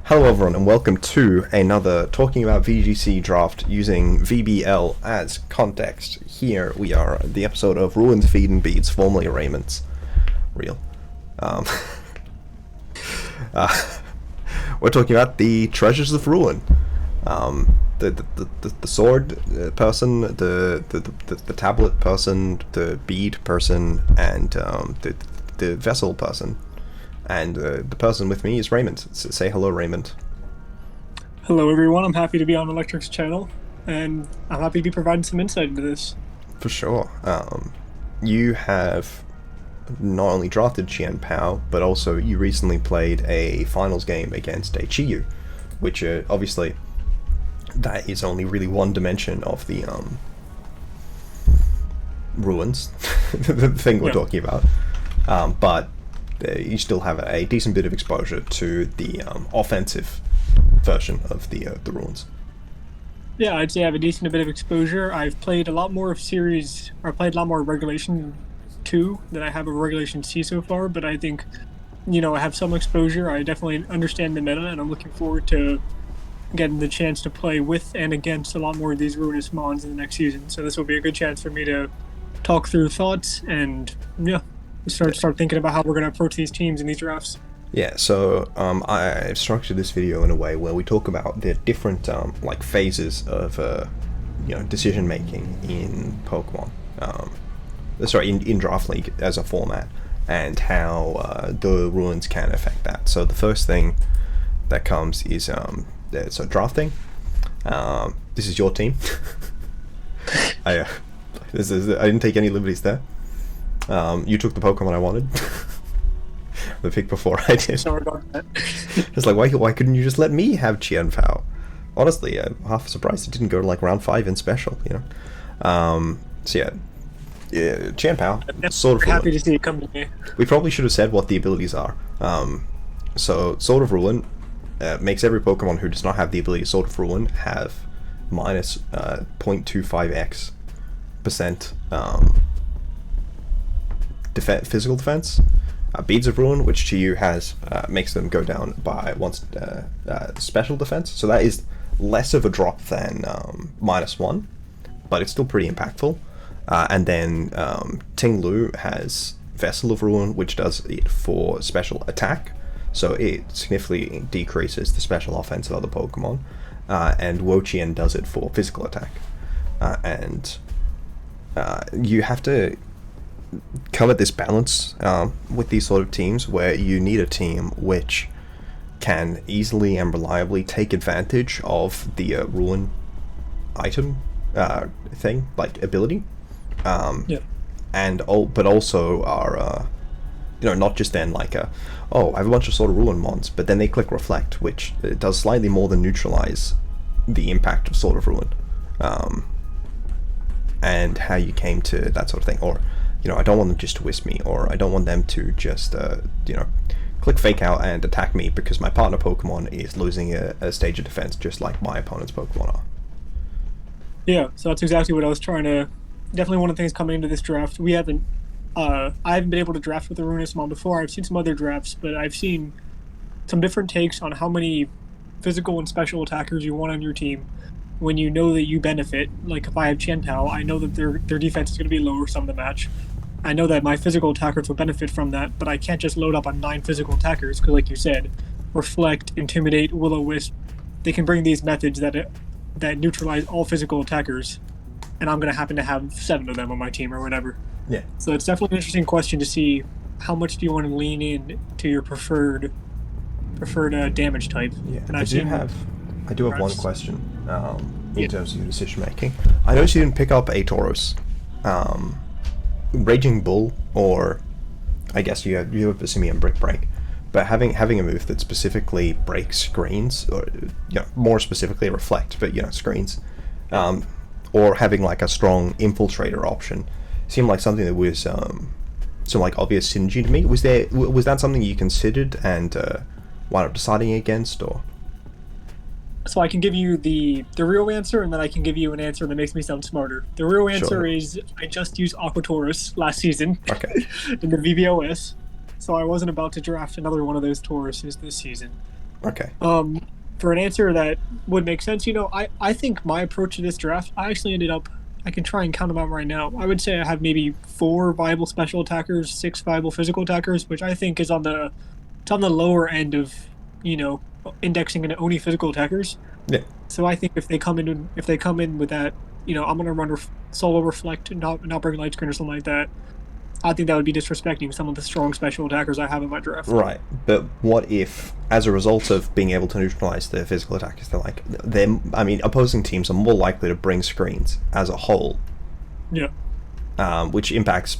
Hello everyone and welcome to another Talking About VGC draft using VBL as context. Here we are, the episode of Ruins, Feed and Beads, formerly Raymonds. Real. We're talking about the Treasures of Ruin. The sword person, the tablet person, the bead person, and the vessel person. And the person with me is Raymond. Say hello, Raymond. Hello, everyone. I'm happy to be on Electric's channel, and I'm happy to be providing some insight into this. For sure. You have not only drafted Chien-Pao, but also you recently played a finals game against a Chi-Yu, which obviously that is only really one dimension of the ruins, the thing we're talking about. But you still have a decent bit of exposure to the offensive version of the ruins. Yeah, I'd say I have a decent bit of exposure. I've played a lot more of Series, or played a lot more Regulation 2 than I have of Regulation C so far, but I think, I have some exposure. I definitely understand the meta, and I'm looking forward to getting the chance to play with and against a lot more of these Ruinous Mons in the next season. So this will be a good chance for me to talk through thoughts and, start thinking about how we're going to approach these teams in these drafts. Yeah, so I've structured this video in a way where we talk about the different phases of decision making in Pokemon. In Draft League as a format, and how the ruins can affect that. So the first thing that comes is drafting. This is your team. I didn't take any liberties there. You took the Pokemon I wanted. The pick before I did. Sorry about that. It's like, why couldn't you just let me have Chien-Pao? Honestly, I'm half surprised it didn't go to round 5 in special, Chien-Pao, Sword of Ruin. Happy to see it come to me. We probably should have said what the abilities are. So Sword of Ruin makes every Pokemon who does not have the ability Sword of Ruin have minus 0.25x percent physical defense. Beads of Ruin, which to you has makes them go down by once special defense, so that is less of a drop than -1, but it's still pretty impactful. And then Ting-Lu has Vessel of Ruin, which does it for special attack, so it significantly decreases the special offense of other Pokemon. And Wo-Chien does it for physical attack. And you have to come at this balance with these sort of teams where you need a team which can easily and reliably take advantage of the ruin item thing, ability, but also are not just then I have a bunch of sort of ruin mons, but then they click reflect, which does slightly more than neutralize the impact of Sword of Ruin, and how you came to that sort of thing. Or I don't want them just to wisp me, or I don't want them to just, click fake out and attack me because my partner Pokemon is losing a stage of defense just like my opponent's Pokemon are. Yeah, so that's exactly what I was trying to... Definitely one of the things coming into this draft. I haven't been able to draft with the Ruinous Mon before. I've seen some other drafts, but I've seen some different takes on how many physical and special attackers you want on your team when you know that you benefit. Like if I have Chien-Pao, I know that their defense is going to be lower some of the match. I know that my physical attackers will benefit from that, but I can't just load up on 9 physical attackers because, like you said, Reflect, Intimidate, Will-O-Wisp, they can bring these methods that neutralize all physical attackers, and I'm going to happen to have 7 of them on my team or whatever. Yeah. So it's definitely an interesting question to see how much do you want to lean in to your preferred damage type. Yeah. I do have one question in terms of your decision making. I noticed you didn't pick up a Tauros. Raging Bull, or I guess you have a Simeon Brick Break, but having a move that specifically breaks screens, or more specifically Reflect, but screens, or having a strong Infiltrator option, seemed like something that was some obvious synergy to me. Was that something you considered and wound up deciding against, or? So I can give you the real answer, and then I can give you an answer that makes me sound smarter. The real answer is I just used Aquataurus last season in the VBOS, so I wasn't about to draft another one of those Tauruses this season. Okay. For an answer that would make sense, I think my approach to this draft, I actually ended up, I can try and count them out right now. I would say I have maybe 4 viable special attackers, 6 viable physical attackers, which I think is on the lower end of, indexing into only physical attackers. Yeah. So I think if they come in with that, I'm gonna run solo reflect and not bring light screen or something like that. I think that would be disrespecting some of the strong special attackers I have in my draft. Right, but what if, as a result of being able to neutralize their physical attackers, opposing teams are more likely to bring screens as a whole. Yeah. Which impacts,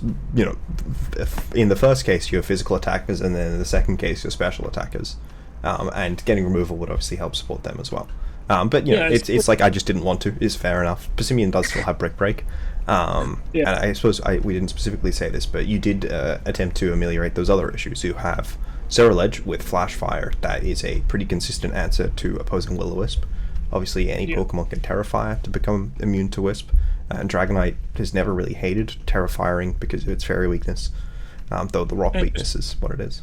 in the first case, your physical attackers, and then in the second case, your special attackers. And getting removal would obviously help support them as well. But it's like I just didn't want to, is fair enough. Persimmon does still have Brick Break. And I suppose we didn't specifically say this, but you did attempt to ameliorate those other issues. You have Ceruledge with Flash Fire. That is a pretty consistent answer to opposing Will-O-Wisp. Obviously, any Pokemon can Terrafire to become immune to Wisp. And Dragonite has never really hated Terrafiring because of its Fairy weakness, though the Rock weakness is what it is.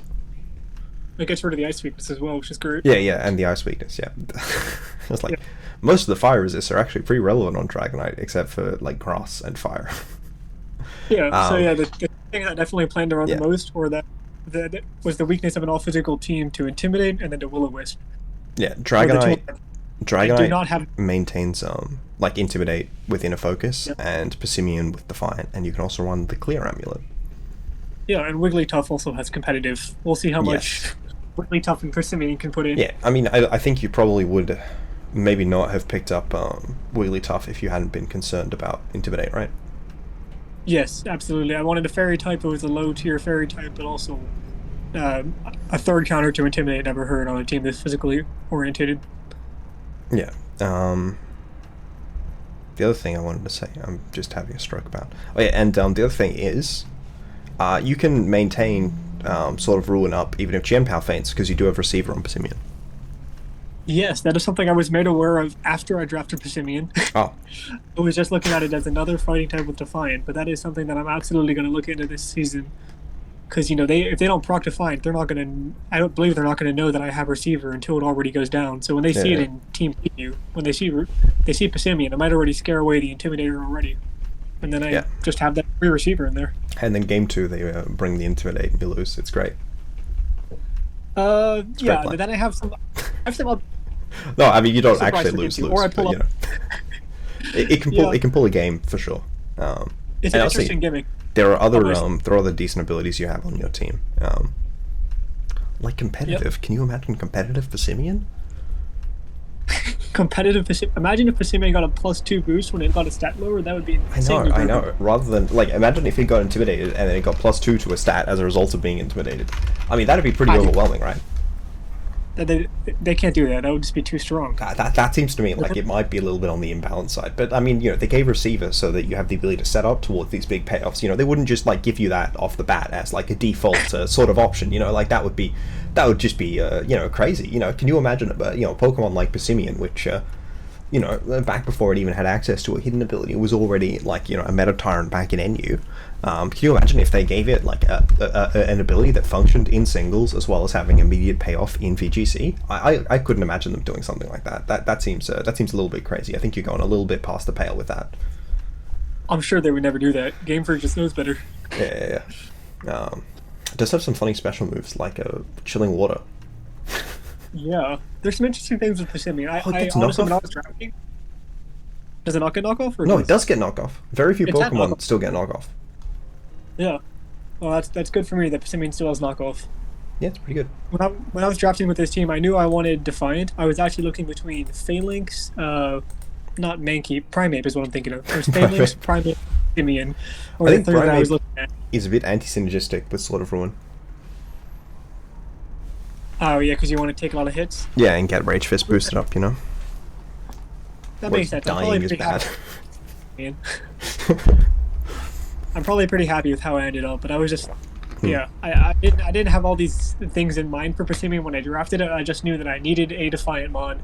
It gets rid of the Ice weakness as well, which is great. Yeah, and the Ice weakness, yeah. It's like, most of the Fire resists are actually pretty relevant on Dragonite, except for, like, Grass and Fire. The thing that I definitely planned to run the most, or that was the weakness of an all-physical team to Intimidate, and then to Will-O-Wisp. Yeah, Dragonite maintains, Intimidate with Inner Focus, and Persimmon with Defiant, and you can also run the Clear Amulet. Yeah, and Wigglytuff also has competitive. We'll see how much Wigglytuff and Persimmon can put in. Yeah, I think you probably would maybe not have picked up Wigglytuff if you hadn't been concerned about Intimidate, right? Yes, absolutely. I wanted a Fairy type. It was a low-tier Fairy type, but also a third counter to Intimidate never heard on a team that's physically orientated. Yeah. The other thing I wanted to say, I'm just having a stroke about. Oh yeah, and the other thing is, you can maintain sort of Ruin up even if Chien-Pao faints, because you do have Receiver on Persimmon. Yes, that is something I was made aware of after I drafted Persimmon. Oh. I was just looking at it as another fighting type with Defiant, but that is something that I'm absolutely going to look into this season. Because, if they don't proc Defiant, I don't believe they're not going to know that I have Receiver until it already goes down. So when they see it in Team Preview, when they see Persimmon, it might already scare away the Intimidator already. And then I just have that free Receiver in there. And then Game 2, they bring the Intimidate and you lose. It's great. But then I have some up. No, you don't actually lose. Or I pull up. It can pull a game for sure. It's an interesting gimmick. There are other decent abilities you have on your team. Like competitive. Can you imagine competitive Persimmon? Competitive Persimmon. Imagine if Persimmon got a +2 boost when it got a stat lower. That would be insane. I know. Rather than imagine if it got intimidated and then it got +2 to a stat as a result of being intimidated. That'd be pretty overwhelming, right? They can't do that. That would just be too strong. That seems to me like it might be a little bit on the imbalance side. But they gave Receiver so that you have the ability to set up towards these big payoffs. They wouldn't just give you that off the bat as a default sort of option. That would just be crazy. Can you imagine a Pokemon like Persimmon, which back before it even had access to a hidden ability, it was already a Meta Tyrant back in NU. Can you imagine if they gave it an ability that functioned in singles as well as having immediate payoff in VGC? I couldn't imagine them doing something like that. That seems a little bit crazy. I think you're going a little bit past the pale with that. I'm sure they would never do that. Game Freak just knows better. Yeah. It does have some funny special moves like Chilling Water. Yeah, there's some interesting things with Persimmon. I honestly, when I was drafting, does it not get knockoff? Or no, it does get knockoff. Very few Pokemon still get knockoff. Yeah, well, that's good for me that Persimmon still has knockoff. Yeah, it's pretty good. When I was drafting with this team, I knew I wanted Defiant. I was actually looking between Phalanx, not Mankey, Primeape is what I'm thinking of. There's Phalanx, Primeape, Persimmon, or the third that I was looking at. Is a bit anti-synergistic with Sword of Ruin. Oh yeah, because you want to take a lot of hits. Yeah, and get Rage Fist boosted up, That makes sense. Dying is bad. I'm probably pretty happy with how I ended up, but I was just, I didn't have all these things in mind for Persimmon when I drafted it. I just knew that I needed a Defiant mon,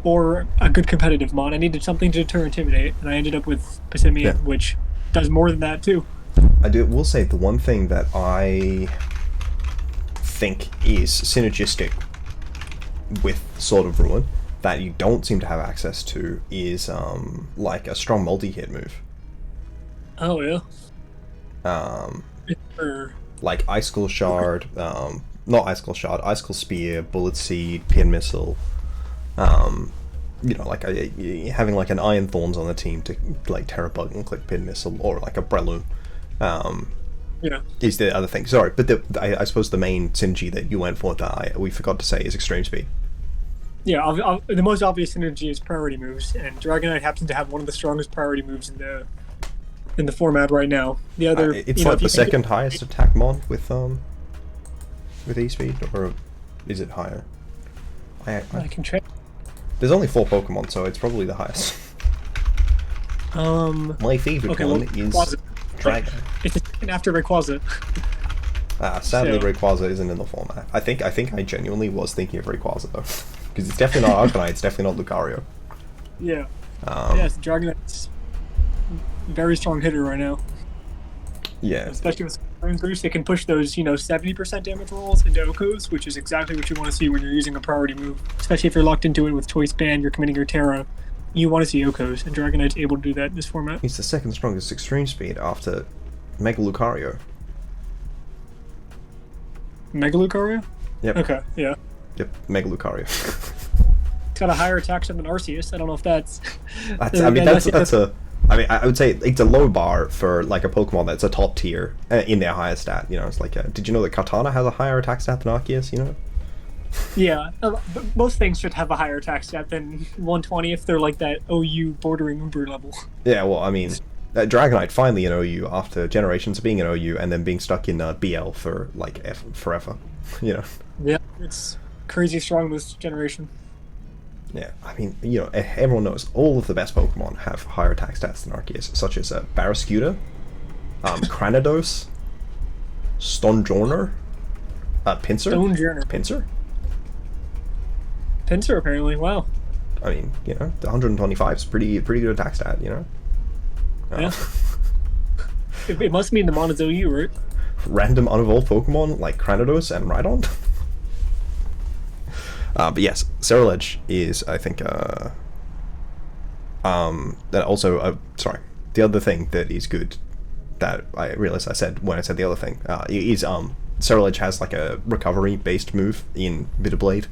or a good competitive mon. I needed something to deter Intimidate, and I ended up with Persimmon, which does more than that too. Will say the one thing that I think is synergistic with Sword of Ruin that you don't seem to have access to is like a strong multi-hit move. Oh yeah. Like Icicle Shard, not Icicle Shard, Icicle Spear, Bullet Seed, Pin Missile. You know, like having like an Iron Thorns on the team to like Terra Bug and click Pin Missile, or like a Breloom. Yeah. Is the other thing. Sorry, but I suppose the main synergy that you went for that we forgot to say is Extreme Speed. Yeah, the most obvious synergy is priority moves, and Dragonite happens to have one of the strongest priority moves in the format right now. The other, it's like the second highest attack mon with E-Speed, or is it higher? I can check. There's only 4 Pokemon, so it's probably the highest. My favorite one is Dragon. It's the second after Rayquaza. Sadly, Rayquaza isn't in the format. I think I genuinely was thinking of Rayquaza though, because it's definitely not Arcanine. It's definitely not Lucario. Yeah. Yes, Dragonite's very strong hitter right now. Yeah. Especially with Burn Boost, it can push those 70% damage rolls into Okos, which is exactly what you want to see when you're using a priority move. Especially if you're locked into it with Choice Band, you're committing your Terra. You want to see Okos, and Dragonite's able to do that in this format. He's the second strongest Extreme Speed after Mega Lucario. Mega Lucario? Yep. Okay, yeah. Yep, Mega Lucario. It's got a higher attack than Arceus. I don't know if that's... I would say it's a low bar for like a Pokemon that's a top tier in their highest stat. You know, it's like, did you know that Katana has a higher attack stat than Arceus? You know? Yeah, most things should have a higher attack stat than 120 if they're like that OU bordering Uber level. Yeah, well, I mean, Dragonite finally an OU after generations of being an OU and then being stuck in BL for like forever. You know? Yeah, it's crazy strong this generation. Yeah, I mean, you know, everyone knows all of the best Pokemon have higher attack stats than Arceus, such as Barrascuda, Cranidos, Stonjourner, Pinsir. Pinsir, apparently. Wow. I mean, you know, the 125 is pretty good attack stat, you know. Yeah. It must mean the Monozoe, right? Random unevolved Pokemon like Cranidos and Rhydon. But yes, Ceruledge is, I think, that also, sorry, the other thing that is good that I realized I said when I said the other thing is Ceruledge has like a recovery-based move in Bitterblade,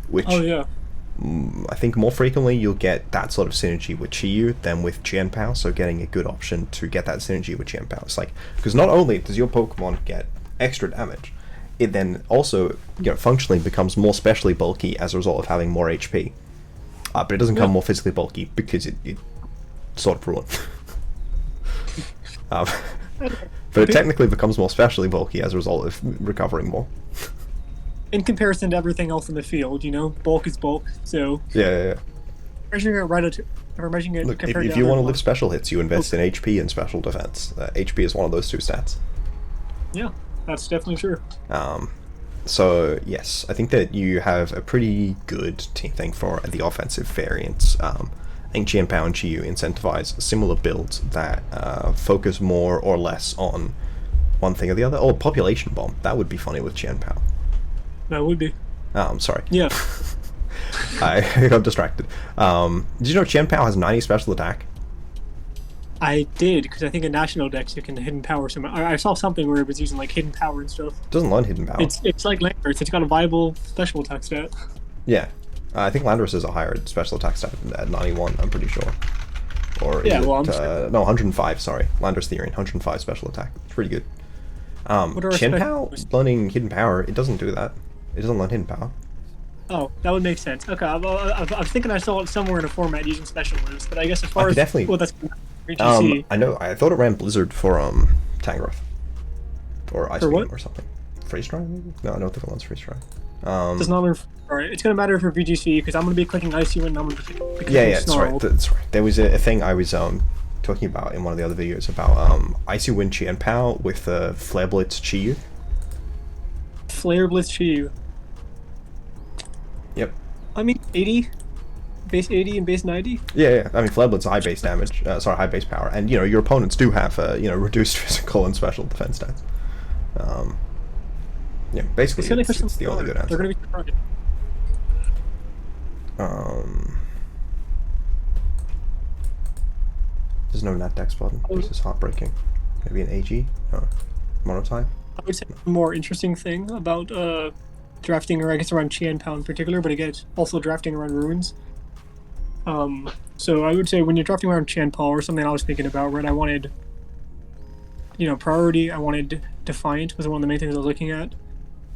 which I think more frequently you'll get that sort of synergy with Chi-Yu than with Chien-Pao, so getting a good option to get that synergy with Chien-Pao. It's like, because not only does your Pokemon get extra damage, it then also, you know, functionally becomes more specially bulky as a result of having more HP. But it doesn't come more physically bulky because it sort of ruined. But it technically becomes more specially bulky as a result of recovering more. In comparison to everything else in the field, you know, bulk is bulk, so... Yeah. Measuring it Look, if you want to live special hits, you invest in HP and special defense. HP is one of those two stats. Yeah. That's definitely true. So yes, I think that you have a pretty good team thing for the offensive variants. I think Chien-Pao and Chi-Yu incentivize similar builds that focus more or less on one thing or the other. Oh, Population Bomb. That would be funny with Chien-Pao. That would be. Sorry. Yeah. I got distracted. Did you know Chien-Pao has 90 special attack? I did, because I think in National Dex you can Hidden Power some. I saw something where it was using like Hidden Power and stuff. It doesn't learn Hidden Power. It's like Landorus. It's got a viable special attack stat. Yeah. I think Landorus is a higher special attack stat at 91, I'm pretty sure. Or yeah, is well, it, no, 105, sorry. Landorus Theory, 105 special attack. It's pretty good. Chien-Pao learning Hidden Power, it doesn't do that. It doesn't learn Hidden Power. Oh, that would make sense. Okay, I was thinking I saw it somewhere in a format using special moves, but I guess as far as... Definitely. Well, that's... VGC. I know, I thought it ran Blizzard for Tangrowth. Or Ice Beam or something. Freeze Dry, maybe? No, I don't think it runs Freeze Dry. Does not learn... Alright, it's going to matter for VGC, because I'm going to be clicking Icy and I'm going to be clicking that's right. That's right. There was a thing I was talking about in one of the other videos about Icy Wind Chien-Pao with Flare Blitz Chi-Yu. Flare Blitz Chi-Yu. Yep. I mean, 80? Base 80 and base 90? Yeah. I mean, Flare Blitz is high base damage. High base power. And, you know, your opponents do have, reduced physical and special defense stats. Yeah, basically, it's the only good answer. They're going to be surprised. There's no net dex button, which is heartbreaking. Maybe an AG? No. Monotype? I would say the more interesting thing about drafting, or I guess around Chien-Pao in particular, but again, also drafting around runes. So I would say when you're drafting around Chien-Pao, or something I was thinking about, right, I wanted, priority, I wanted Defiant was one of the main things I was looking at.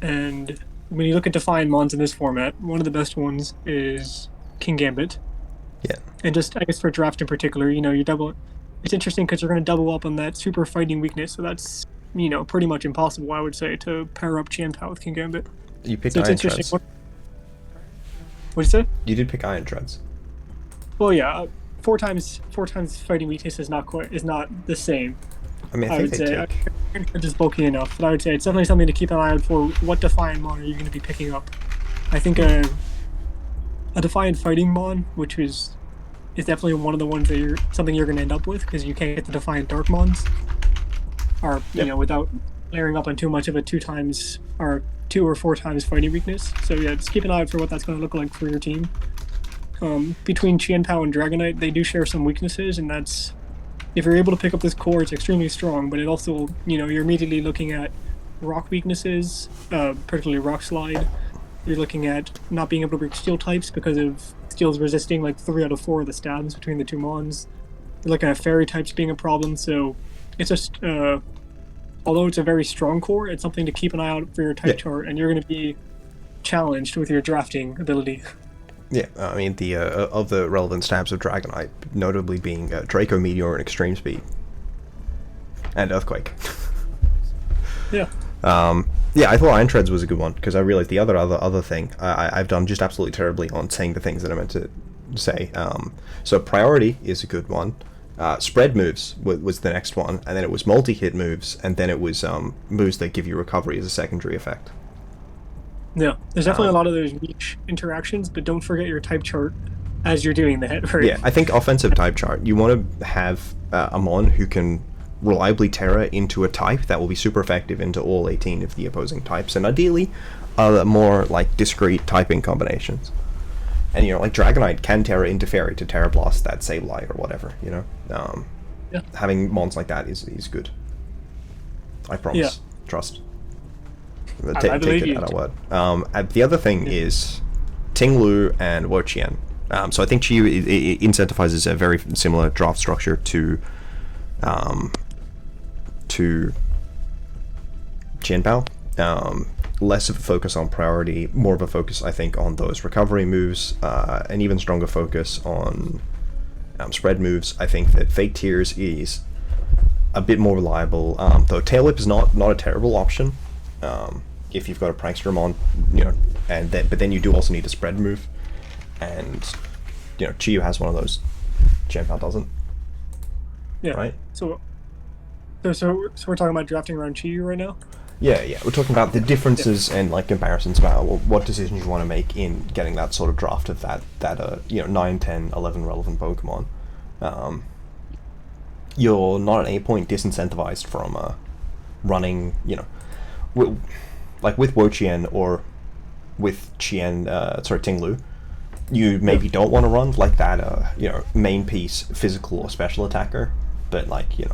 And when you look at Defiant mons in this format, one of the best ones is King Gambit. Yeah. And just, I guess for draft in particular, you double. It's interesting because you're going to double up on that super fighting weakness, so that's, pretty much impossible, I would say, to pair up Chien-Pao with King Gambit. You picked so Iron Treads. What'd you say? You did pick Iron Treads. Well, yeah, four times fighting weakness is not the same. I mean, I think would they say take... it's just bulky enough, but I would say it's definitely something to keep an eye out for. What Defiant mon are you going to be picking up? I think a Defiant fighting mon, which is definitely one of the ones that you're going to end up with, because you can't get the Defiant dark mons, or without layering up on too much of a 2 or 4 times fighting weakness. So yeah, just keep an eye out for what that's going to look like for your team. Between Chien-Pao and Dragonite, they do share some weaknesses, and that's, if you're able to pick up this core, it's extremely strong, but it also, you're immediately looking at rock weaknesses, particularly rock slide. You're looking at not being able to break steel types because of steel's resisting like 3 out of 4 of the stabs between the 2 mons. You're looking at fairy types being a problem, so it's just, although it's a very strong core, it's something to keep an eye out for your type chart, and you're going to be challenged with your drafting ability. Yeah, I mean, the of the relevant stabs of Dragonite, notably being Draco Meteor and Extreme Speed. And Earthquake. Yeah. Yeah, I thought Iron Treads was a good one, because I realized the other thing I've done just absolutely terribly on saying the things that I meant to say. So Priority is a good one. Spread moves was the next one, and then it was multi-hit moves, and then it was moves that give you recovery as a secondary effect. Yeah, there's definitely a lot of those niche interactions, but don't forget your type chart as you're doing that, right? Yeah, I think offensive type chart, you want to have a mon who can reliably Terra into a type that will be super effective into all 18 of the opposing types, and ideally more like discrete typing combinations. And like Dragonite can Terra into Fairy to Terra Blast that Sableye or whatever, having mons like that is good. I promise. Yeah. Trust. I believe take it you. at our word. And the other thing is Ting-Lu and Wo-Chien. So I think Chi it incentivizes a very similar draft structure to Chien-Pao. Less of a focus on priority, more of a focus, I think, on those recovery moves, an even stronger focus on spread moves. I think that Fake Tears is a bit more reliable, though Tail Whip is not a terrible option. If you've got a Prankster on, but then you do also need a spread move, and Chi-Yu has one of those. Chien-Pao doesn't. Yeah. Right. So we're talking about drafting around Chi-Yu right now. Yeah. We're talking about the differences and like comparisons about what decisions you want to make in getting that sort of draft of that 9, 10, 11 relevant Pokemon. You're not at any point disincentivized from running, like with Wo-Chien or with Ting-Lu, you maybe don't want to run like that, main piece physical or special attacker, but like, you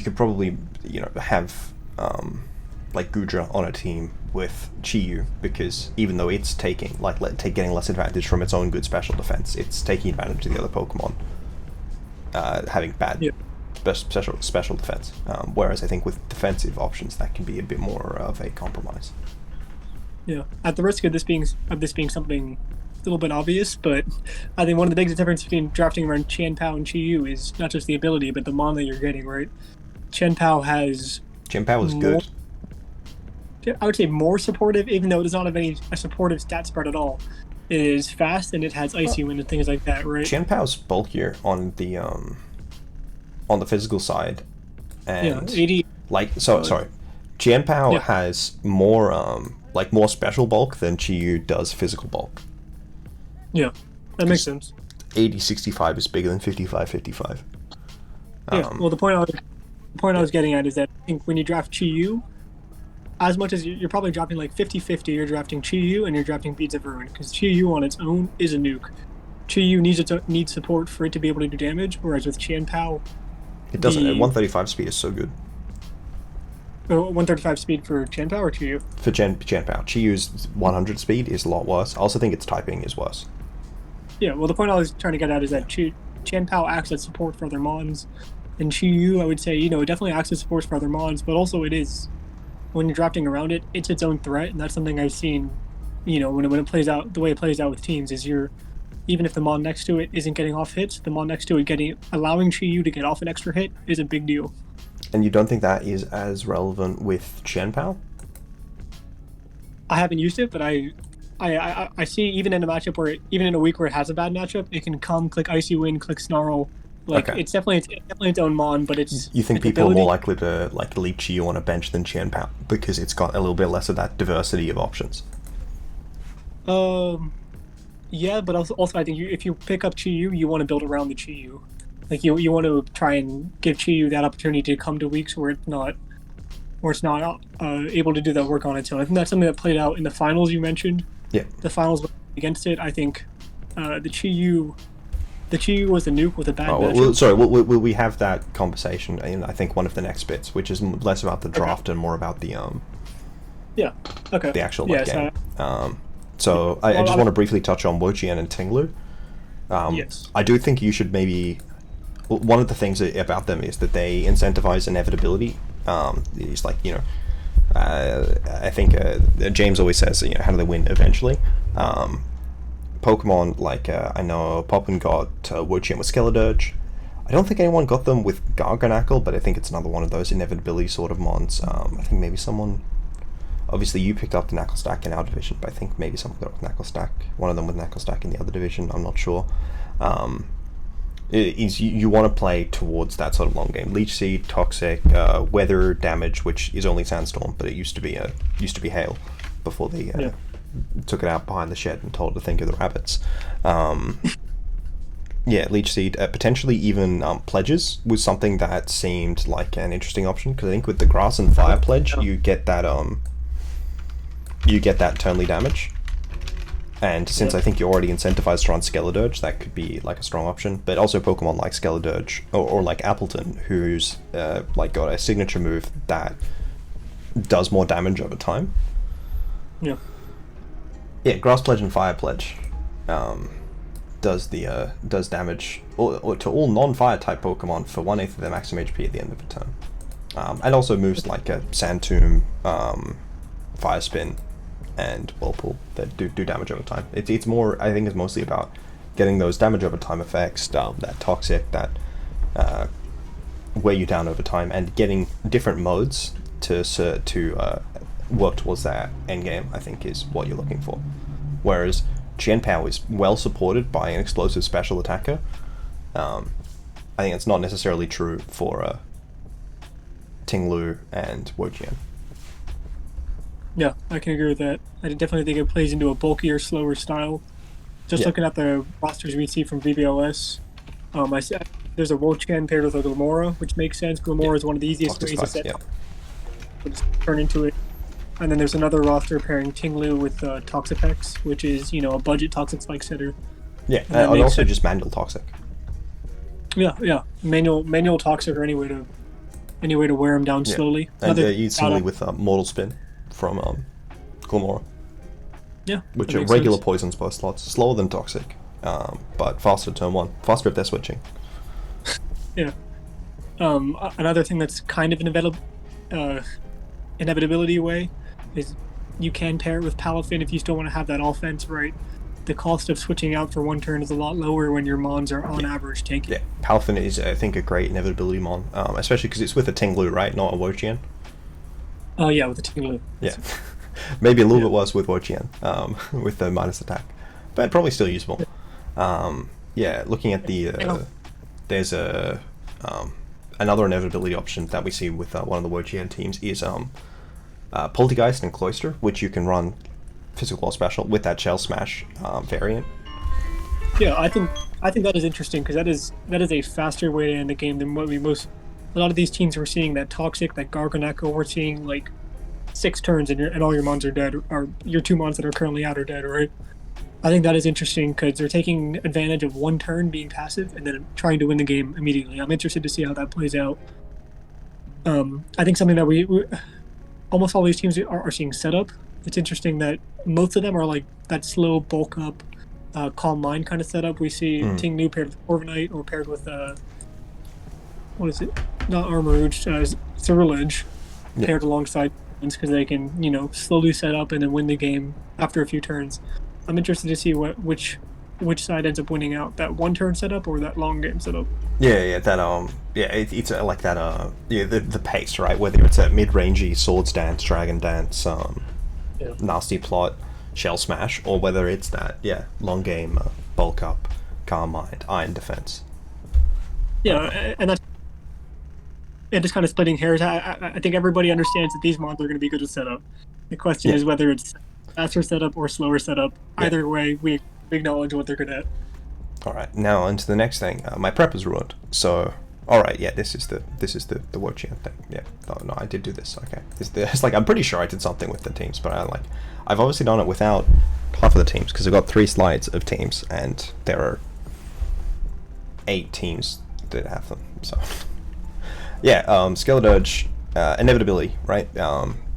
could probably, have like Gudra on a team with Chi-Yu, because even though it's taking getting less advantage from its own good special defense, it's taking advantage of the other Pokemon having bad special defense. Whereas I think with defensive options, that can be a bit more of a compromise. Yeah, at the risk of this being something a little bit obvious, but I think one of the biggest differences between drafting around Chien-Pao and Chi-Yu is not just the ability, but the mon that you're getting, right? Chien-Pao is good. I would say more supportive, even though it does not have a supportive stat spread at all. It is fast, and it has Icy Wind and things like that, right? Chien-Pao's bulkier on the physical side, and 80. Sorry, Chien-Pao has more more special bulk than Chi-Yu does physical bulk. Yeah, that makes sense. 80-65 is bigger than 55-55. Yeah. Well, the point I was getting at is that I think when you draft Chi-Yu, as much as you're probably drafting like 50-50, you're drafting Chi-Yu and you're drafting Beads of Ruin, because Chi-Yu on its own is a nuke. Chi-Yu needs support for it to be able to do damage, whereas with Chien-Pao, It doesn't. 135 speed is so good. 135 speed for Chien-Pao or Chi-Yu? For Chien-Pao. Chi-Yu's 100 speed is a lot worse. I also think its typing is worse. Yeah, well, the point I was trying to get at is that Chien-Pao acts as support for other mons, and Chi-Yu, I would say, it definitely acts as support for other mons, but also it is, when you're drafting around it, it's its own threat, and that's something I've seen, when it plays out, the way it plays out with teams is even if the mon next to it isn't getting off hits, the mon next to it allowing Chi-Yu to get off an extra hit is a big deal. And you don't think that is as relevant with Chien-Pao? I haven't used it, but I see even in a matchup even in a week where it has a bad matchup, it can come, click Icy Wind, click Snarl. Okay. It's definitely its own mon, but it's... You think people are more likely to leave Chi-Yu on a bench than Chien-Pao because it's got a little bit less of that diversity of options? Yeah, but also I think if you pick up Chi-Yu, you want to build around the Chi-Yu. Like you want to try and give Chi-Yu that opportunity to come to weeks where it's not able to do that work on its own. I think that's something that played out in the finals you mentioned. Yeah. The finals against it, I think the Chi-Yu was the nuke with a bad matchup. Will we have that conversation in, I think, one of the next bits, which is less about the draft and more about the Yeah. Okay. the actual game. So I just want to briefly touch on Wo-Chien and Ting-Lu. Yes. I do think you should maybe... One of the things about them is that they incentivize inevitability. It's like, I think James always says, how do they win eventually? Pokemon, like, I know Poppin got Wo-Chien with Skeledirge. I don't think anyone got them with Garganacl, but I think it's another one of those inevitability sort of mons. I think maybe someone... Obviously, you picked up the Knuckle Stack in our division, but I think maybe someone got it with Knuckle Stack. One of them with Knuckle Stack in the other division, I'm not sure. You want to play towards that sort of long game. Leech Seed, Toxic, Weather, Damage, which is only Sandstorm, but it used to be Hail before they took it out behind the shed and told it to think of the rabbits. Leech Seed, potentially even Pledges was something that seemed like an interesting option, because I think with the Grass and Fire Pledge, you get that turnly damage. And since I think you're already incentivized to run Skeledirge, that could be like a strong option. But also Pokemon like Skeledirge or like Appleton, who's got a signature move that does more damage over time. Yeah. Yeah, Grass Pledge and Fire Pledge does damage to all non-fire type Pokemon for 1/8 of their maximum HP at the end of the turn. And also moves like a Sand Tomb, Fire Spin, and Whirlpool that do damage over time. It's more, I think it's mostly about getting those damage over time effects, that Toxic, that wear you down over time, and getting different modes to work towards that end game, I think is what you're looking for. Whereas Chien-Pao is well supported by an explosive special attacker. I think it's not necessarily true for Ting-Lu and Wo-Chien. Yeah, I can agree with that. I definitely think it plays into a bulkier, slower style. Just looking at the rosters we see from VBLS, I see there's a Wo-Chien paired with a Glimmora, which makes sense. Glimmora is one of the easiest ways to set turn into it. And then there's another roster pairing Ting-Lu with Toxapex, which is, a budget Toxic Spike setter. Yeah, and also just manual Toxic. Yeah. Manual Toxic or any way to wear them down slowly. And similarly with Mortal Spin from Glimmora. Yeah. Which are regular poisons both slots. Slower than Toxic, but faster turn one. Faster if they're switching. Yeah. Another thing that's kind of inevitability way is you can pair it with Palafin if you still want to have that offense, right? The cost of switching out for one turn is a lot lower when your mons are on average tanky. Yeah, Palafin is, I think, a great inevitability mon, especially because it's with a Ting-Lu, right? Not a Wo-Chien. Oh yeah, with the Ting-Lu. Yeah. Maybe a little bit worse with Wo-Chien, with the minus attack, but probably still usable. Looking at there's another inevitability option that we see with one of the Wo-Chien teams is Poltergeist and Cloister, which you can run physical or special with that Shell Smash variant. Yeah, I think that is interesting because that is a faster way to end the game than what a lot of these teams we're seeing that Toxic, that Garganacl, we're seeing like 6 turns and all your mons are dead, or your 2 mons that are currently out are dead, right? I think that is interesting because they're taking advantage of one turn being passive and then trying to win the game immediately. I'm interested to see how that plays out. I think something that we almost all these teams are seeing setup. It's interesting that most of them are like that slow bulk up, calm mind kind of setup. We see Ting-Lu paired with Corviknight or paired with what is it? Not Armarouge, Ceruledge, paired alongside because they can slowly set up and then win the game after a few turns. I'm interested to see which side ends up winning out, that one turn setup or that long game setup. It's like that the pace, right? Whether it's a mid-rangey Swords Dance, Dragon Dance, Nasty Plot, Shell Smash, or whether it's that long game bulk up, Calm Mind, Iron Defense. And that's just kind of splitting hairs. I think everybody understands that these mods are going to be good at setup. The question is whether it's faster setup or slower setup. Either way, we acknowledge what they're good at. Alright, now on to the next thing. My prep is ruined. So, alright, this is the Wo-Chien thing. Yeah, no, I did do this. Okay, it's like I'm pretty sure I did something with the teams, but I've obviously done it without half of the teams because I've got 3 slides of teams, and there are 8 teams that have them. So, Scarlet Urge, inevitability, right?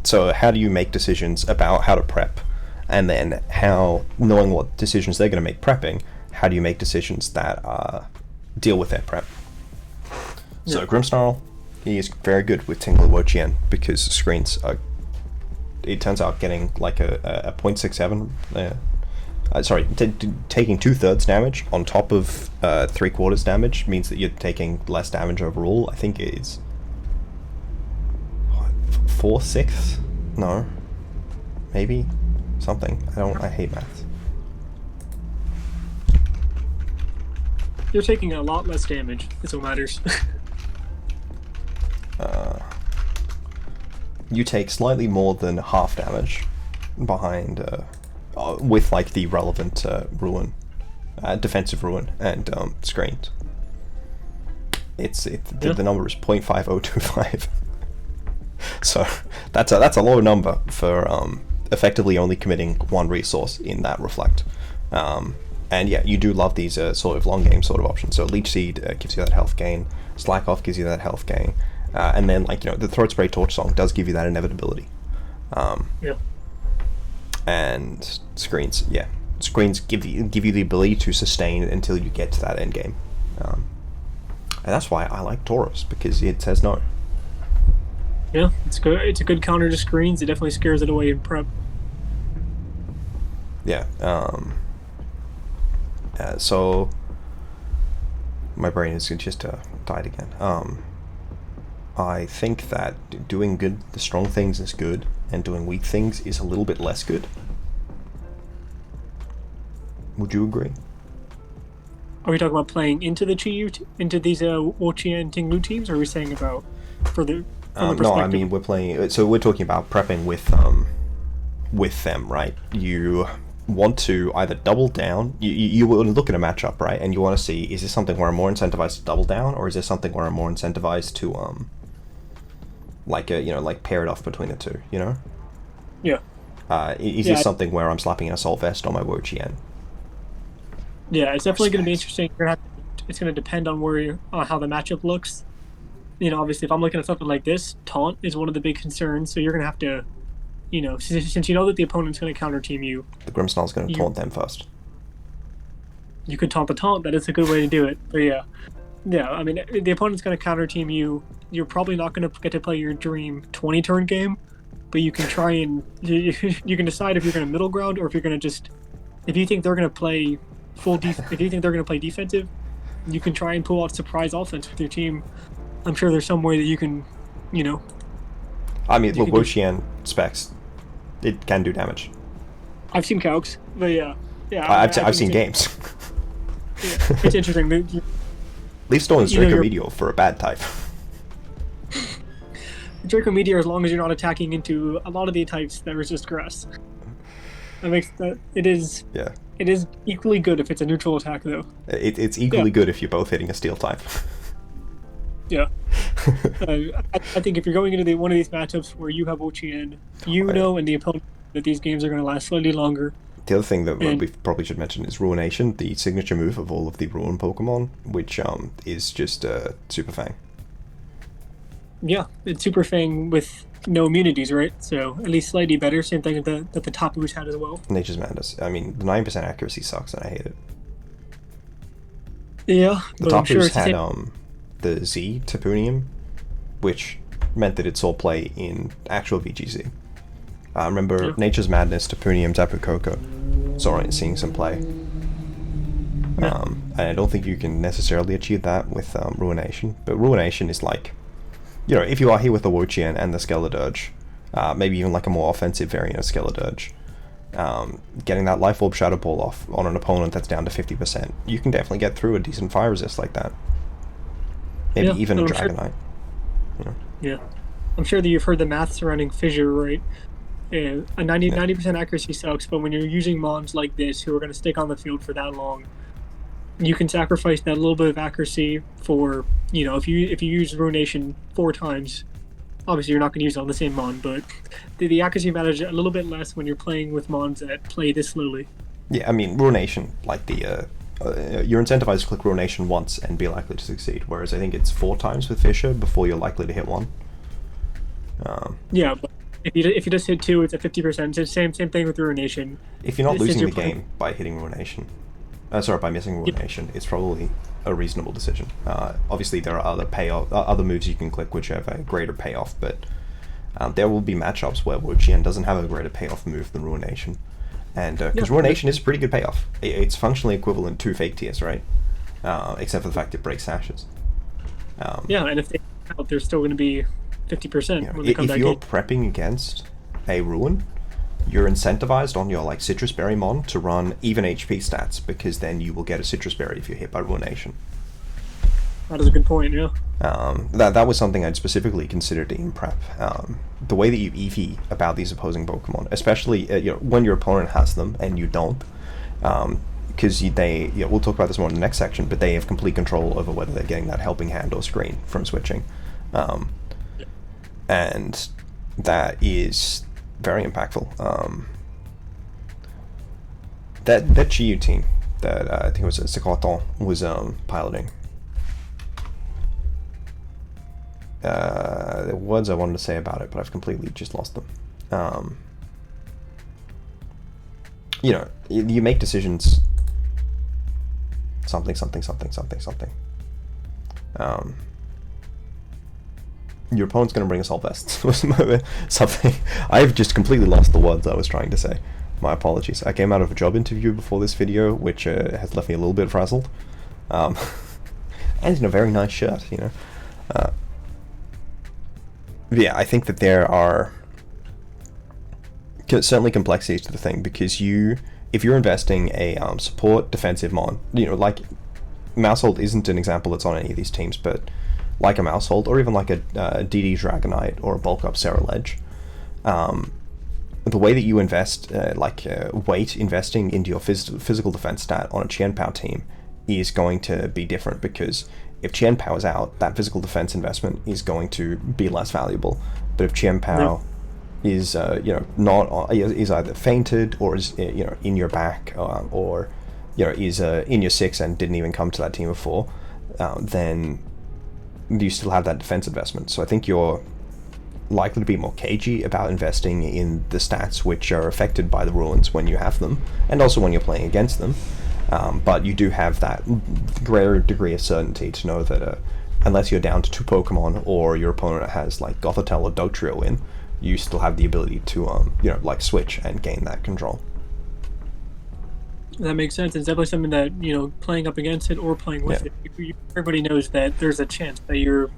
So how do you make decisions about how to prep, and then knowing what decisions they're going to make prepping, how do you make decisions that deal with their prep? So Grimmsnarl, he is very good with Ting-Lu Wo-Chien because screens are, it turns out, getting like a 0.67, taking 2/3 damage on top of 3/4 damage means that you're taking less damage overall. I think it's 4/6? No. Maybe? Something. I hate maths. You're taking a lot less damage. That's what matters. You take slightly more than half damage behind, with like the relevant ruin, defensive ruin and screens. The number is 0.5025. So that's a low number for effectively only committing one resource in that reflect. And you do love these sort of long game sort of options. So Leech Seed gives you that health gain, Slack Off gives you that health gain, and then the Throat Spray Torch Song does give you that inevitability. And screens give you the ability to sustain until you get to that end game. And that's why I like Tauros, because it says no. Yeah, it's good. It's a good counter to screens. It definitely scares it away in prep. So my brain is just died again. I think that doing the strong things is good, and doing weak things is a little bit less good. Would you agree? Are we talking about playing into into these Wo-Chien and Ting-Lu teams, or are we saying about for the? No, I mean we're playing. So we're talking about prepping with them, right? You want to either double down. You will look at a matchup, right? And you want to see, is this something where I'm more incentivized to double down, or is this something where I'm more incentivized to pair it off between the two, Yeah. Is this something where I'm slapping an assault vest on my Wo-Chien? Yeah, it's definitely going to be interesting. It's going to depend on how the matchup looks. Obviously, if I'm looking at something like this, taunt is one of the big concerns. So you're going to have to, since you know that the opponent's going to counter team you, the Grimmsnarl's going to taunt them first. You could taunt the taunt. That is a good way to do it. But yeah. I mean, the opponent's going to counter team you. You're probably not going to get to play your dream 20 turn game, but you can try and you can decide if you're going to middle ground or if you're going to if you think they're going to play if you think they're going to play defensive, you can try and pull out surprise offense with your team. I'm sure there's some way that you can, I mean, look, Wo-Chien specs, it can do damage. I've seen calcs, but yeah. I've seen games. Yeah, it's interesting. Leaf Storm is Draco Meteor for a bad type. Draco Meteor, as long as you're not attacking into a lot of the types that resist grass. That makes that it is. Yeah. It is equally good if it's a neutral attack, though. It's equally good if you're both hitting a steel type. Yeah. I think if you're going into one of these matchups where you have Wo-Chien, and the opponent that these games are going to last slightly longer, The other thing that And we probably should mention is Ruination, the signature move of all of the Ruin Pokemon, which is just Super Fang. yeah, it's Super Fang with no immunities, right? So at least slightly better. Same thing that the Tapu had as well. Nature's Madness. I mean, the 9% accuracy sucks, and I hate it. Yeah, The but I'm sure Tapus it's the had same. the Z Tapunium, which meant that it saw play in actual VGC. I remember Yeah. Nature's Madness, Tapunium, Tapu Koko, saw it seeing some play. Yeah. And I don't think you can necessarily achieve that with Ruination, but Ruination is like, you know, if you are here with the Wo-Chien and the Skeledirge, maybe even like a more offensive variant of Skeledirge, getting that Life Orb Shadow Ball off on an opponent that's down to 50%, you can definitely get through a decent fire resist like that. Maybe Yeah, even a I'm sure- Dragonite. Yeah. I'm sure that you've heard the math surrounding Fissure, right? A 90% accuracy sucks, but when you're using mons like this who are going to stick on the field for that long, you can sacrifice that little bit of accuracy for, you know, if you use Ruination 4 times, obviously you're not going to use it on the same mon, but the accuracy matters a little bit less when you're playing with mons that play this slowly. Yeah, I mean, Ruination, like you're incentivized to click Ruination once and be likely to succeed, whereas I think it's 4 times with Fissure before you're likely to hit 1. Yeah, but if you just hit 2, it's a 50%. It's the same thing with Ruination. If you're not Since losing you're the playing- game by hitting Ruination, by missing Ruination, it's probably a reasonable decision. Obviously, there are other moves you can click which have a greater payoff, but there will be matchups where Wo-Chien doesn't have a greater payoff move than Ruination, and because Ruination is a pretty good payoff, it's functionally equivalent to Fake Tears, right? Except for the fact it breaks sashes. Yeah, and if they out, they're still going to be 50% You know, when they come if back you're in. prepping against a Ruin, you're incentivized on your like Citrus Berry Mon to run even HP stats, because then you will get a Citrus Berry if you're hit by Ruination. That is a good point, yeah. That was something I'd specifically considered in prep. The way that you EV about these opposing Pokemon, especially when your opponent has them and you don't, because we'll talk about this more in the next section, but they have complete control over whether they're getting that helping hand or screen from switching, and that is very impactful. That Chi-Yu team that I think it was Scarlet was piloting. The words I wanted to say about it, but I've completely just lost them. You make decisions. Something. Your opponent's going to bring assault vests. Something. I've just completely lost the words I was trying to say. My apologies. I came out of a job interview before this video, which has left me a little bit frazzled. And in a very nice shirt, yeah, I think that there are certainly complexities to the thing, because if you're investing a support defensive mon, like Mousehold isn't an example that's on any of these teams, but like a Mousehold, or even like a DD Dragonite or a bulk up Ceruledge, the way that you invest, weight investing into your physical defense stat on a Chien-Pao team is going to be different, because if Chien-Pao is out, that physical defense investment is going to be less valuable. But if Chien-Pao is is either fainted or is in your back, or is in your 6 and didn't even come to that team of 4, then you still have that defense investment. So I think you're likely to be more cagey about investing in the stats which are affected by the ruins when you have them, and also when you're playing against them. But you do have that greater degree of certainty to know that unless you're down to 2 Pokemon, or your opponent has like Gothitelle or Dugtrio in, you still have the ability to switch and gain that control. That makes sense. It's definitely something that, playing up against it or playing with it, everybody knows that there's a chance that your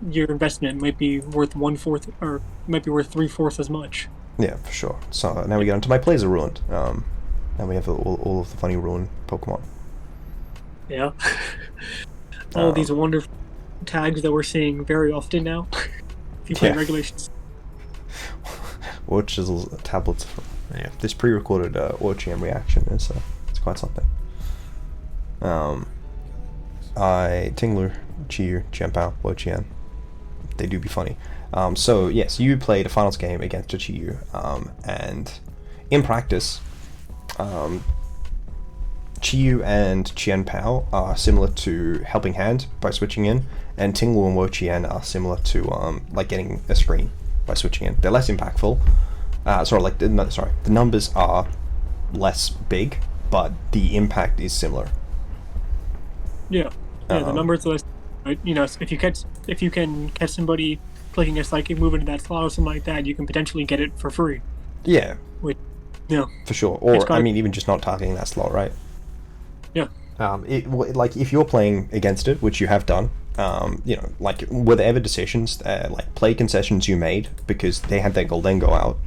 investment might be worth 1/4 or might be worth 3/4 as much. Yeah, for sure. So now we get into my plays are ruined. And we have all of the funny ruin Pokemon. Yeah. All these wonderful tags that we're seeing very often now. If you play regulations. Or chisels, tablets. This pre-recorded Wo-Chien reaction is it's quite something. Ting-Lu, Chi-Yu, Chien-Pao, Wo-Chien. They do be funny. So yes, you played a finals game against a Chi-Yu, and in practice, Chi-Yu and Chien-Pao are similar to Helping Hand by switching in, and Ting-Lu and Wo-Chien are similar to like getting a screen by switching in. They're less impactful. The numbers are less big, but the impact is similar. Yeah, the numbers are less. You know, if you can catch somebody clicking a psychic move into that slot or something like that, you can potentially get it for free. Yeah. Yeah. For sure. Or I mean, even just not targeting that slot, right? Yeah. Like if you're playing against it, which you have done, you know, like were there ever decisions, like play concessions you made because they had their Goldengo out,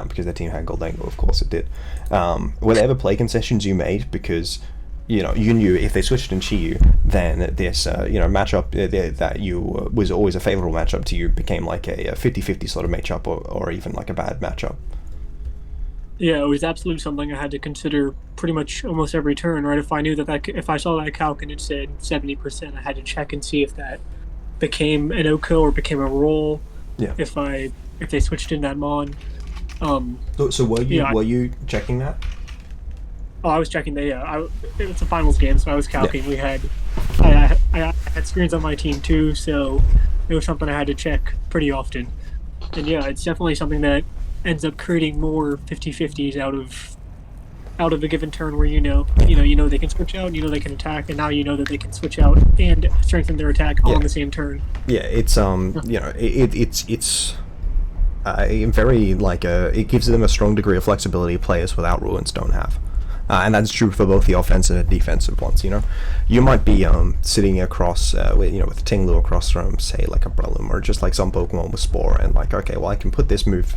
because their team had Goldengo, of course it did. Were there ever play concessions you made because, you know, you knew if they switched in Chi-Yu, then this, you know, matchup that you was always a favorable matchup to you became like a 50-50 sort of matchup, or even like a bad matchup? Yeah, it was absolutely something I had to consider pretty much almost every turn, right? If I knew if I saw that calc and it said 70%, I had to check and see if that became an OHKO or became a roll. Yeah. If they switched in that mon. So were you checking that? Oh, I was checking that. Yeah, it was a finals game, so I was calcing. Yeah. I had screens on my team too, so it was something I had to check pretty often. And yeah, it's definitely something that ends up creating more 50-50s out of a given turn, where you know they can switch out, you know they can attack, and now you know that they can switch out and strengthen their attack on the same turn. Yeah, it's you know, it's very like it gives them a strong degree of flexibility players without ruins don't have. And that's true for both the offensive and defensive ones. You know, you might be sitting across, with Ting-Lu across from, say, like a Breloom, or just like some Pokemon with Spore, and like, okay, well, I can put this move,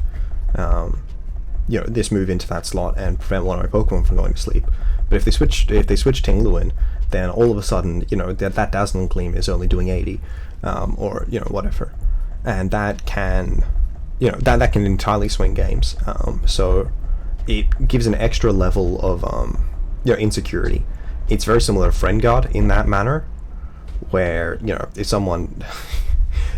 this move into that slot and prevent one of my Pokemon from going to sleep. But if they switch Ting-Lu in, then all of a sudden, you know, that Dazzling Gleam is only doing 80, or you know, whatever, and that can, you know, that can entirely swing games. So it gives an extra level of insecurity. It's very similar to Friend Guard in that manner, where, you know, if someone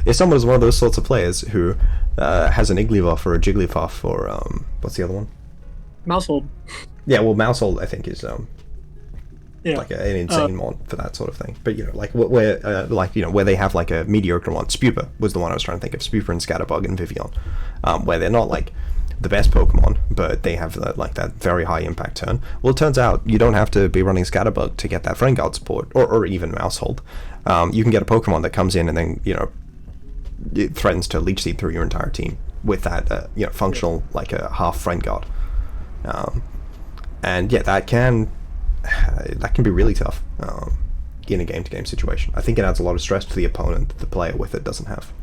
is one of those sorts of players who has an Igglybuff or a Jigglypuff or what's the other one? Mousehold. Yeah, well, Mousehold I think is like an insane mon for that sort of thing. But you know, like where they have like a mediocre one. Spupa was the one I was trying to think of. Spupa and Scatterbug and Vivian, where they're not like the best Pokemon, but they have like that very high impact turn. Well, it turns out you don't have to be running Scatterbug to get that Friend Guard support, or even Mousehold. You can get a Pokemon that comes in and then, you know, it threatens to Leech Seed through your entire team with that functional like a half Friend Guard. And yeah, that can be really tough in a game-to-game situation. I think it adds a lot of stress to the opponent that the player with it doesn't have.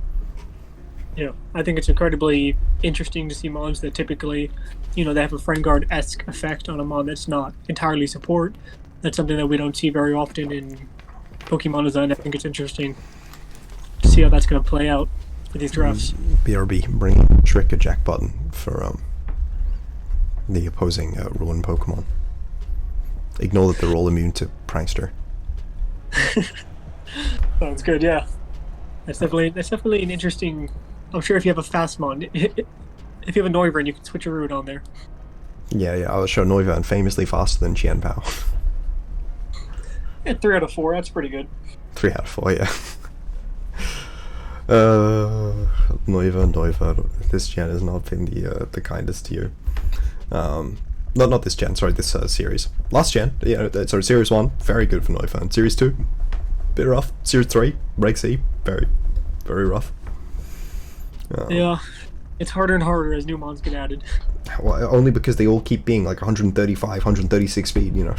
Yeah, I think it's incredibly interesting to see mons that typically, you know, they have a Friend Guard-esque effect on a mon that's not entirely support. That's something that we don't see very often in Pokemon design. I think it's interesting to see how that's going to play out for these drafts. BRB, bring Trick a Jack Button for the opposing Ruin Pokemon. Ignore that they're all immune to Prankster. Sounds good, yeah. That's definitely an interesting. I'm sure if you have a fast mon, if you have a Noivern, you can switch a route on there. Yeah, I will show Noivern famously faster than Chien-Pao. Yeah, 3 out of 4, that's pretty good. 3 out of 4, yeah. Noivern, this gen has not been the kindest to you. Not this gen, sorry, this series. Last gen, sorry, Series 1, very good for Noivern. Series 2, bit rough. Series 3, Break C, very, very rough. Yeah, it's harder and harder as new mons get added. Well, only because they all keep being like 135, 136 speed, you know.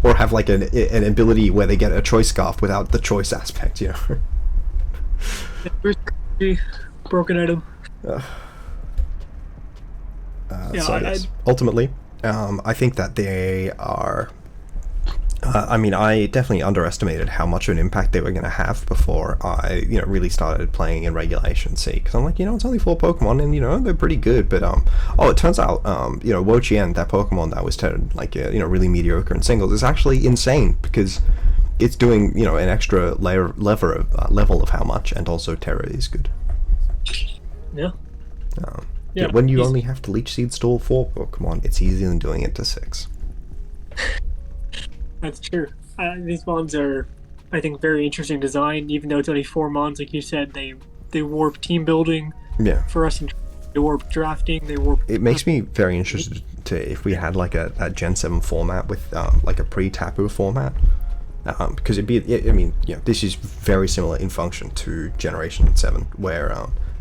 Or have like an ability where they get a choice scarf without the choice aspect, you know. Broken item. Ultimately, I think that they are. I definitely underestimated how much of an impact they were going to have before I, really started playing in Regulation C. Because I'm like, it's only 4 Pokemon, and they're pretty good. But it turns out, Wo-Chien, that Pokemon that was really mediocre in singles, is actually insane because it's doing an extra level of how much, and also Terra is good. Yeah. Yeah, when you only have to Leech Seeds to all 4 Pokemon, it's easier than doing it to 6. That's true. These mons are, I think, very interesting design. Even though it's only 4 mons, like you said, they warp team building. Yeah. For us, they warp drafting. They warp. It makes me very interested to if we had like a Gen 7 format with like a pre-Tapu format. Because it'd be, I mean, this is very similar in function to Generation 7, where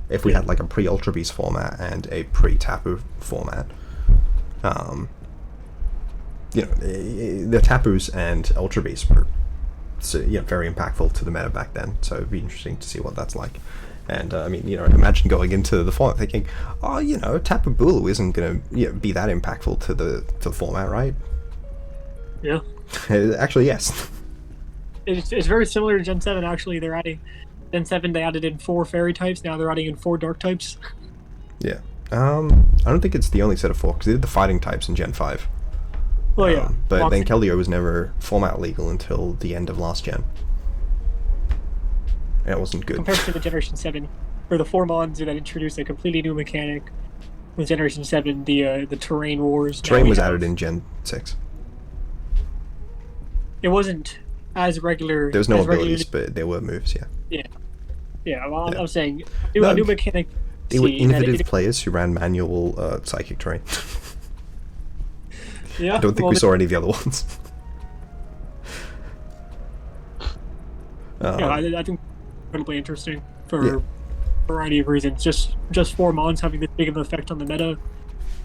if we had like a pre-Ultra Beast format and a pre-Tapu format, the Tapus and Ultra Beasts were very impactful to the meta back then, so it'd be interesting to see what that's like. And I mean, imagine going into the format thinking, Tapu Bulu isn't going to be that impactful to the format, right? Yeah. Actually, yes. It's very similar to Gen 7, actually. They're adding... Gen 7, they added in 4 fairy types, now they're adding in 4 dark types. Yeah. I don't think it's the only set of 4, because they did the fighting types in Gen 5. Well, yeah. But then Keldeo was never format legal until the end of last gen. And it wasn't good. Compared to the Generation 7, for the 4 mons that introduced a completely new mechanic, with Generation 7, the terrain wars... Terrain was added in Gen 6. It wasn't as regular... There was no abilities, but there were moves, yeah. Yeah. Yeah, well, I'm saying, a new mechanic... They were innovative players who ran manual psychic terrain. Yeah, I don't think we saw any of the other ones. I think incredibly interesting for a variety of reasons. Just 4 mons having this big of an effect on the meta.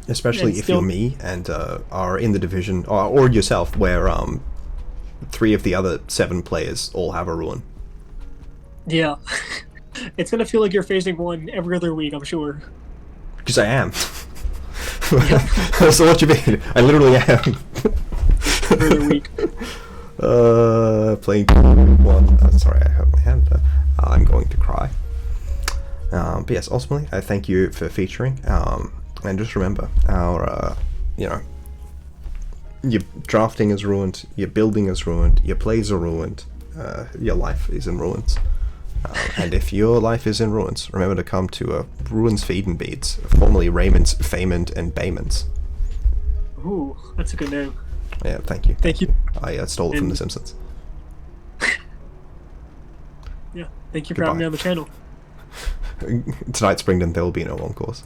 Especially if you're me and are in the division, or yourself, where 3 of the other 7 players all have a ruin. Yeah. It's gonna feel like you're facing one every other week, I'm sure. Because I am. So what you mean? I literally am. Every other week. Playing 1. Sorry, I hurt my hand there. I'm going to cry. But yes, ultimately, I thank you for featuring. And just remember, our, your drafting is ruined, your building is ruined, your plays are ruined, your life is in ruins. And if your life is in ruins, remember to come to Ruins Feed and Beads, formerly Raymonds, Faymond, and Baymond. Ooh, that's a good name. Yeah, thank you. Thank you. I stole it from The Simpsons. Yeah, thank you for having me on the channel. Tonight, Springdon, there will be no one course.